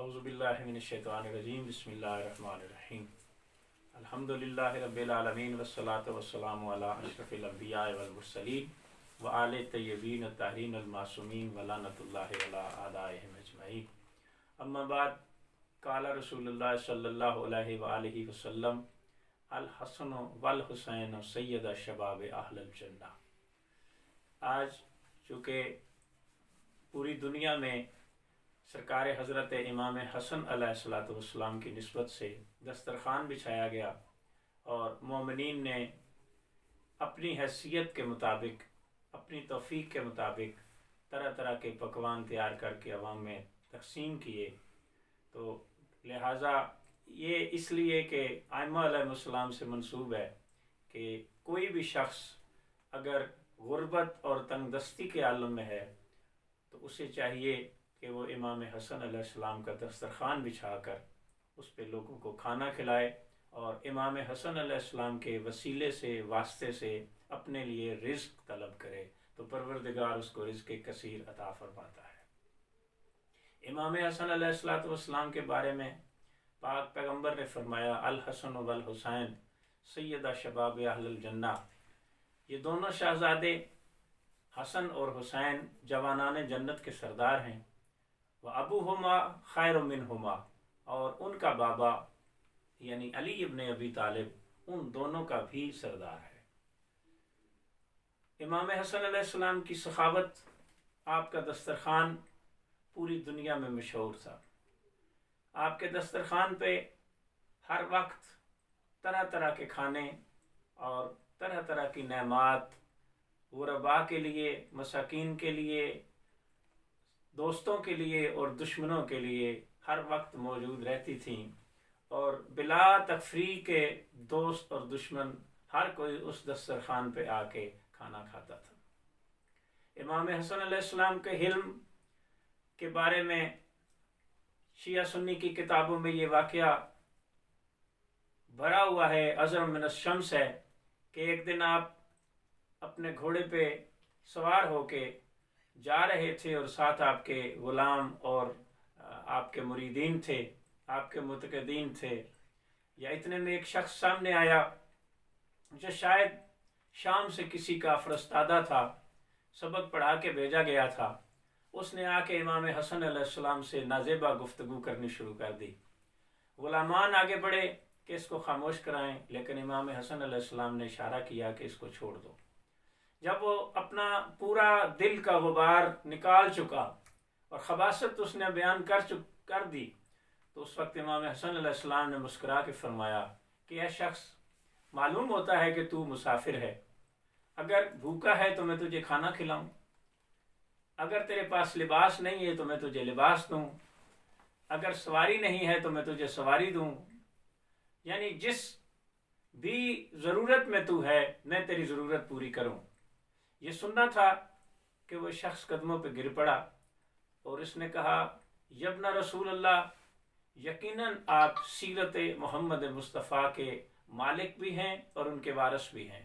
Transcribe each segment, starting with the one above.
اعوذ باللہ من الشیطان الرجیم بسم اللہ الرحمن الرحیم الحمدللہ رب العالمین والصلاة والسلام علی اشرف الانبیاء والمرسلین وآل طیبین الطاہرین المعصومین ولعنۃ اللہ علی اعدائہم اجمعین اما بعد قال رسول اللہ صلی اللہ علیہ وآلہ وسلم الحسن والحسین سید شباب اہل الجنہ۔ آج چونکہ پوری دنیا میں سرکار حضرت امام حسن علیہ السلام کی نسبت سے دسترخوان بچھایا گیا اور مومنین نے اپنی حیثیت کے مطابق، اپنی توفیق کے مطابق طرح طرح کے پکوان تیار کر کے عوام میں تقسیم کیے، تو لہٰذا یہ اس لیے کہ ائمہ علیہ السلام سے منسوب ہے کہ کوئی بھی شخص اگر غربت اور تنگ دستی کے عالم میں ہے تو اسے چاہیے کہ وہ امام حسن علیہ السلام کا دسترخوان بچھا کر اس پہ لوگوں کو کھانا کھلائے اور امام حسن علیہ السلام کے وسیلے سے، واسطے سے اپنے لیے رزق طلب کرے تو پروردگار اس کو رزق کثیر عطا فرماتا ہے۔ امام حسن علیہ السلام کے بارے میں پاک پیغمبر نے فرمایا الحسن والحسین سیدہ شباب اہل الجنہ، یہ دونوں شہزادے حسن اور حسین جوانان جنت کے سردار ہیں، وَأَبُوهُمَا خَيْرٌ مِّنْهُمَا، اور ان کا بابا یعنی علی ابن ابی طالب ان دونوں کا بھی سردار ہے۔ امام حسن علیہ السلام کی سخاوت، آپ کا دسترخوان پوری دنیا میں مشہور تھا۔ آپ کے دسترخوان پہ ہر وقت طرح طرح کے کھانے اور طرح طرح کی نعمات غرباء کے لیے، مساکین کے لیے، دوستوں کے لیے اور دشمنوں کے لیے ہر وقت موجود رہتی تھیں، اور بلا تفریق کے دوست اور دشمن ہر کوئی اس دسترخوان پہ آ کے کھانا کھاتا تھا۔ امام حسن علیہ السلام کے حلم کے بارے میں شیعہ سنی کی کتابوں میں یہ واقعہ بھرا ہوا ہے، ازر من الشمس ہے، کہ ایک دن آپ اپنے گھوڑے پہ سوار ہو کے جا رہے تھے اور ساتھ آپ کے غلام اور آپ کے مریدین تھے، آپ کے متقدین تھے، یا اتنے میں ایک شخص سامنے آیا جو شاید شام سے کسی کا فرستادہ تھا، سبق پڑھا کے بھیجا گیا تھا۔ اس نے آ کے امام حسن علیہ السلام سے نازیبہ گفتگو کرنی شروع کر دی۔ غلامان آگے بڑھے کہ اس کو خاموش کرائیں، لیکن امام حسن علیہ السلام نے اشارہ کیا کہ اس کو چھوڑ دو۔ جب وہ اپنا پورا دل کا غبار نکال چکا اور خباثت اس نے بیان کر دی، تو اس وقت امام حسن علیہ السلام نے مسکرا کے فرمایا کہ اے شخص، معلوم ہوتا ہے کہ تو مسافر ہے، اگر بھوکا ہے تو میں تجھے کھانا کھلاؤں، اگر تیرے پاس لباس نہیں ہے تو میں تجھے لباس دوں، اگر سواری نہیں ہے تو میں تجھے سواری دوں، یعنی جس بھی ضرورت میں تو ہے میں تیری ضرورت پوری کروں۔ یہ سننا تھا کہ وہ شخص قدموں پہ گر پڑا اور اس نے کہا یبن رسول اللہ، یقیناً آپ سیرت محمد مصطفیٰ کے مالک بھی ہیں اور ان کے وارث بھی ہیں،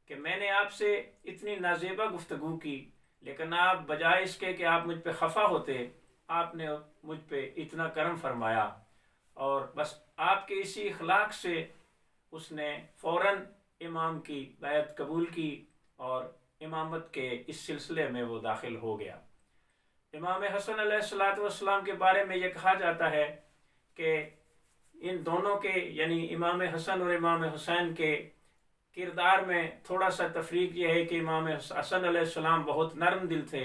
کہ میں نے آپ سے اتنی نازیبہ گفتگو کی، لیکن آپ بجائے اس کے کہ آپ مجھ پہ خفا ہوتے، آپ نے مجھ پہ اتنا کرم فرمایا، اور بس آپ کے اسی اخلاق سے اس نے فوراً امام کی بیعت قبول کی اور امامت کے اس سلسلے میں وہ داخل ہو گیا۔ امام حسن علیہ السلام کے بارے میں یہ کہا جاتا ہے کہ ان دونوں کے یعنی امام حسن اور امام حسین کے کردار میں تھوڑا سا تفریق یہ ہے کہ امام حسن علیہ السلام بہت نرم دل تھے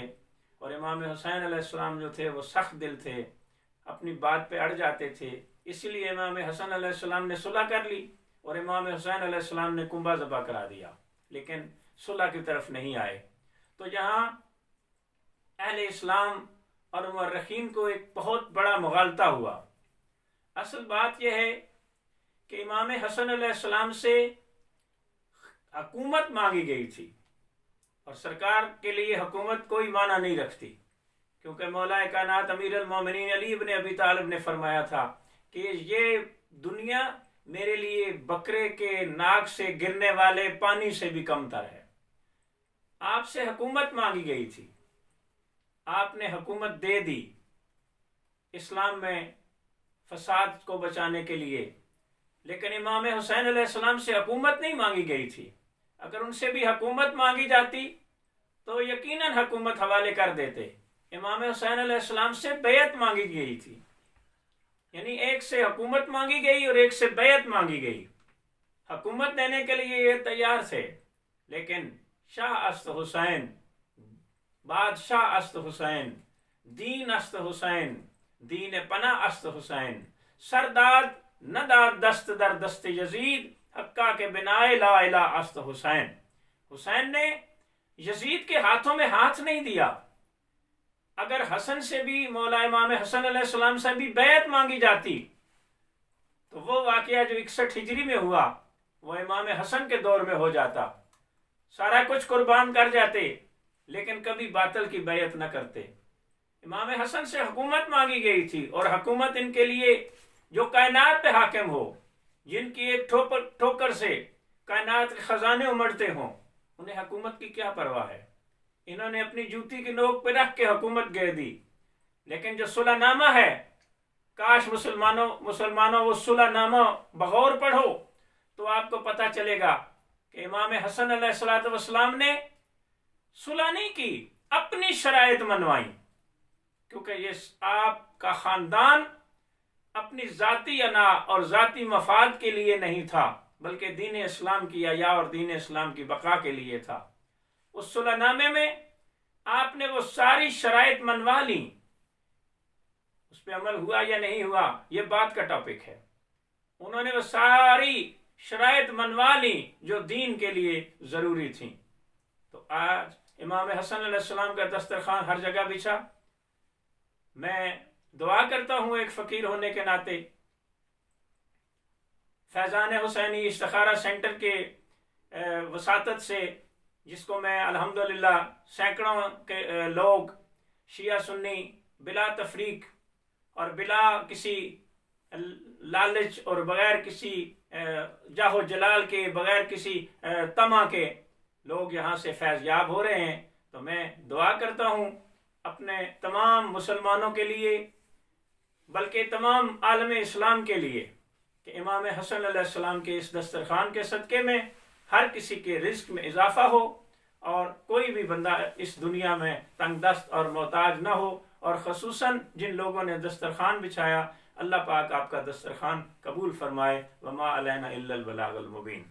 اور امام حسین علیہ السلام جو تھے وہ سخت دل تھے، اپنی بات پہ اڑ جاتے تھے، اسی لیے امام حسن علیہ السلام نے صلح کر لی اور امام حسین علیہ السلام نے کنبہ ذبح کرا دیا، لیکن صلح کی طرف نہیں آئے۔ تو یہاں اہل اسلام اور مورخین کو ایک بہت بڑا مغالطہ ہوا۔ اصل بات یہ ہے کہ امام حسن علیہ السلام سے حکومت مانگی گئی تھی، اور سرکار کے لیے حکومت کوئی معنی نہیں رکھتی، کیونکہ مولا کائنات امیر المومنین علی ابن ابی طالب نے فرمایا تھا کہ یہ دنیا میرے لیے بکرے کے ناک سے گرنے والے پانی سے بھی کم تر ہے۔ آپ سے حکومت مانگی گئی تھی، آپ نے حکومت دے دی۔ اسلام میں فساد کو بچانے کے لیے، لیکن امام حسین علیہ السلام سے حکومت نہیں مانگی گئی تھی۔ اگر ان سے بھی حکومت مانگی جاتی تو یقیناً حکومت حوالے کر دیتے۔ امام حسین علیہ السلام سے بیعت مانگی گئی تھی، یعنی ایک سے حکومت مانگی گئی اور ایک سے بیعت مانگی گئی۔ حکومت دینے کے لیے یہ تیار تھے، لیکن شاہ است حسین، بادشاہ است حسین، دین است حسین، دین پناہ است حسین، سرداد نہ داد دست در دست یزید، حقا کے بنائے لا الہ است حسین۔ حسین نے یزید کے ہاتھوں میں ہاتھ نہیں دیا۔ اگر حسن سے بھی، مولا امام حسن علیہ السلام سے بھی بیعت مانگی جاتی تو وہ واقعہ جو 61 ہجری میں ہوا وہ امام حسن کے دور میں ہو جاتا، سارا کچھ قربان کر جاتے، لیکن کبھی باطل کی بیعت نہ کرتے۔ امام حسن سے حکومت مانگی گئی تھی، اور حکومت ان کے لیے جو کائنات پہ حاکم ہو، جن کی ایک ٹھوکر سے کائنات کے خزانے امڑتے ہوں، انہیں حکومت کی کیا پرواہ ہے؟ انہوں نے اپنی جوتی کی نوک پہ رکھ کے حکومت گھیر دی۔ لیکن جو صلح نامہ ہے، کاش مسلمانوں وہ صلح نامہ بغور پڑھو تو آپ کو پتہ چلے گا کہ امام حسن علیہ السلام نے صلح نہیں کی، اپنی شرائط منوائی، کیونکہ یہ آپ کا خاندان اپنی ذاتی انا اور ذاتی مفاد کے لیے نہیں تھا، بلکہ دین اسلام کی حیا اور دین اسلام کی بقا کے لیے تھا۔ اس صلح نامے میں آپ نے وہ ساری شرائط منوا لی، اس پہ عمل ہوا یا نہیں ہوا یہ بات کا ٹاپک ہے۔ انہوں نے وہ ساری شرائط منوا لی جو دین کے لیے ضروری تھیں۔ تو آج امام حسن علیہ السلام کا دسترخوان ہر جگہ بچھا۔ میں دعا کرتا ہوں ایک فقیر ہونے کے ناطے، فیضان حسینی استخارہ سینٹر کے وساطت سے، جس کو میں الحمدللہ سینکڑوں کے لوگ شیعہ سنی بلا تفریق اور بلا کسی لالچ اور بغیر کسی جاہ و جلال کے، بغیر کسی طمع کے لوگ یہاں سے فیض یاب ہو رہے ہیں، تو میں دعا کرتا ہوں اپنے تمام مسلمانوں کے لیے، بلکہ تمام عالم اسلام کے لیے، کہ امام حسن علیہ السلام کے اس دسترخوان کے صدقے میں ہر کسی کے رزق میں اضافہ ہو، اور کوئی بھی بندہ اس دنیا میں تنگ دست اور محتاج نہ ہو، اور خصوصاً جن لوگوں نے دسترخوان بچھایا، اللہ پاک آپ کا دسترخوان قبول فرمائے۔ وما علینا الا البلاغ المبین۔